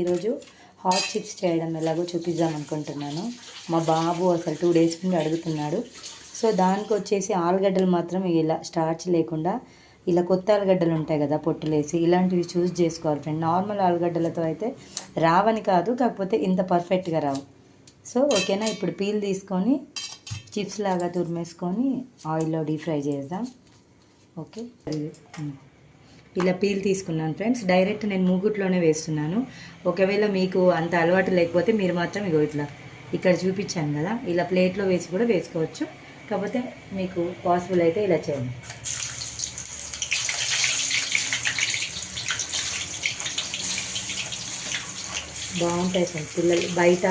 ఈరోజు hot chips చేయడం ఎలాగో చూపిద్దాం అనుకుంటున్నాను. మా బాబు అసలు 2 డేస్ నుండి అడుగుతున్నాడు. సో దానికి వచ్చేసి ఆలుగడ్డలు మాత్రం ఇలా స్టార్చ్ లేకుండా ఇలా కొత్త ఆలుగడ్డలు ఉంటాయి కదా పొట్టులేసి, ఇలాంటివి చూస్ చేసుకోవాలి ఫ్రెండ్. నార్మల్ ఆలుగడ్డలతో అయితే రావని కాదు, కాకపోతే ఇంత పర్ఫెక్ట్గా రావు. సో ఓకేనా, ఇప్పుడు పీల్ తీసుకొని చిప్స్ లాగా తురిమేసుకొని ఆయిల్లో డీప్ ఫ్రై చేద్దాం. ఓకే, ఇలా పీల్ తీసుకున్నాను ఫ్రెండ్స్. డైరెక్ట్ నేను మూగుట్లోనే వేస్తున్నాను. ఒకవేళ మీకు అంత అలవాటు లేకపోతే మీరు మాత్రం ఇట్లా ఇక్కడ చూపించాను కదా, ఇలా ప్లేట్లో వేసి కూడా వేసుకోవచ్చు. కాకపోతే మీకు పాసిబుల్ అయితే ఇలా చేయండి. బాగుంటాయి ఫ్రెండ్స్. పిల్లలు బయట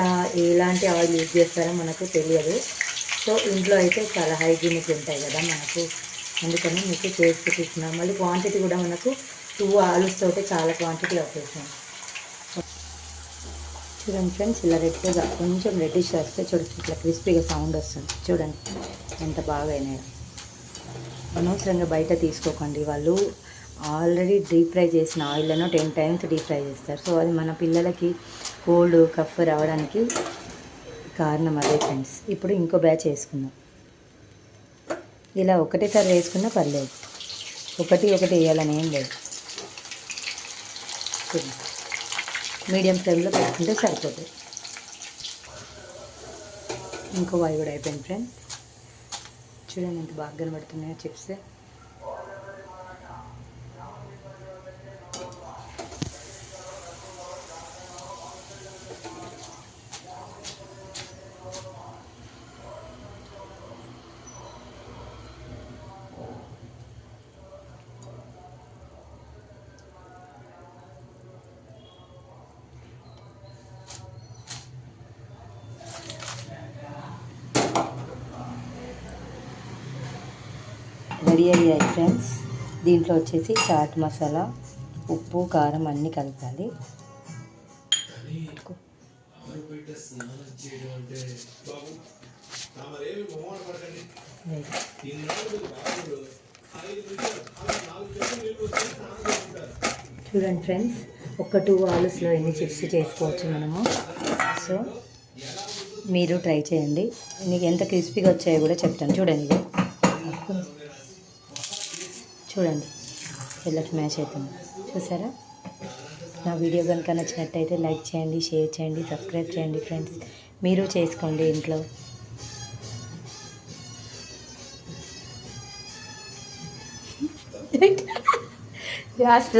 ఎలాంటి ఆయిల్ యూజ్ చేస్తారో మనకు తెలియదు. సో ఇంట్లో అయితే చాలా హైజీనిక్ ఉంటాయి కదా మనకు, అందుకని మీకు చేసి చూపిస్తున్నాను. మళ్ళీ క్వాంటిటీ కూడా మనకు 2 ఆలూస్ తోటే చాలా క్వాంటిటీ వచ్చేసాం. చూడండి ఫ్రెండ్స్, ఇలా రెడ్గా కొంచెం రెడ్డిష్ వస్తే చూడండి, ఇట్లా క్రిస్పీగా సౌండ్ వస్తుంది. చూడండి ఎంత బాగా అయినాయో. అనవసరంగా బయట తీసుకోకండి, వాళ్ళు ఆల్రెడీ డీప్ ఫ్రై చేసిన ఆయిల్లోనో 10 టైమ్స్ డీప్ ఫ్రై చేస్తారు. సో అది మన పిల్లలకి కోల్డ్ కఫ్ రావడానికి కారణం అదే ఫ్రెండ్స్. ఇప్పుడు ఇంకో బ్యాచ్ వేసుకుందాం. ఇలా ఒకటేసారి వేసుకున్నా పర్లేదు, ఒకటి వేయాలని ఏం లేదు. మీడియం ఫ్లేమ్లో పెట్టుకుంటే సరిపోతుంది. ఇంకో వాయి కూడా అయిపోయింది ఫ్రెండ్స్. చూడండి ఎంత బాగా కనబడుతున్నాయో చిప్స్. రెడీ అయ్యాయి ఫ్రెండ్స్. దీంట్లో వచ్చేసి చాట్ మసాలా, ఉప్పు, కారం అన్నీ కలపాలి. చూడండి ఫ్రెండ్స్, ఒక 2 ఆలూస్లో ఎన్ని చిప్స్ చేసుకోవచ్చు మనము. సో మీరు ట్రై చేయండి. మీకు ఎంత క్రిస్పీగా వచ్చాయో కూడా చెప్తాను. చూడండి చూడండి ఎలా మ్యాచ్ అవుతుంది, చూసారా? నా వీడియో కనుక నచ్చినట్టయితే లైక్ చేయండి, షేర్ చేయండి, సబ్స్క్రైబ్ చేయండి ఫ్రెండ్స్. మీరు చేసుకోండి ఇంట్లో. లాస్ట్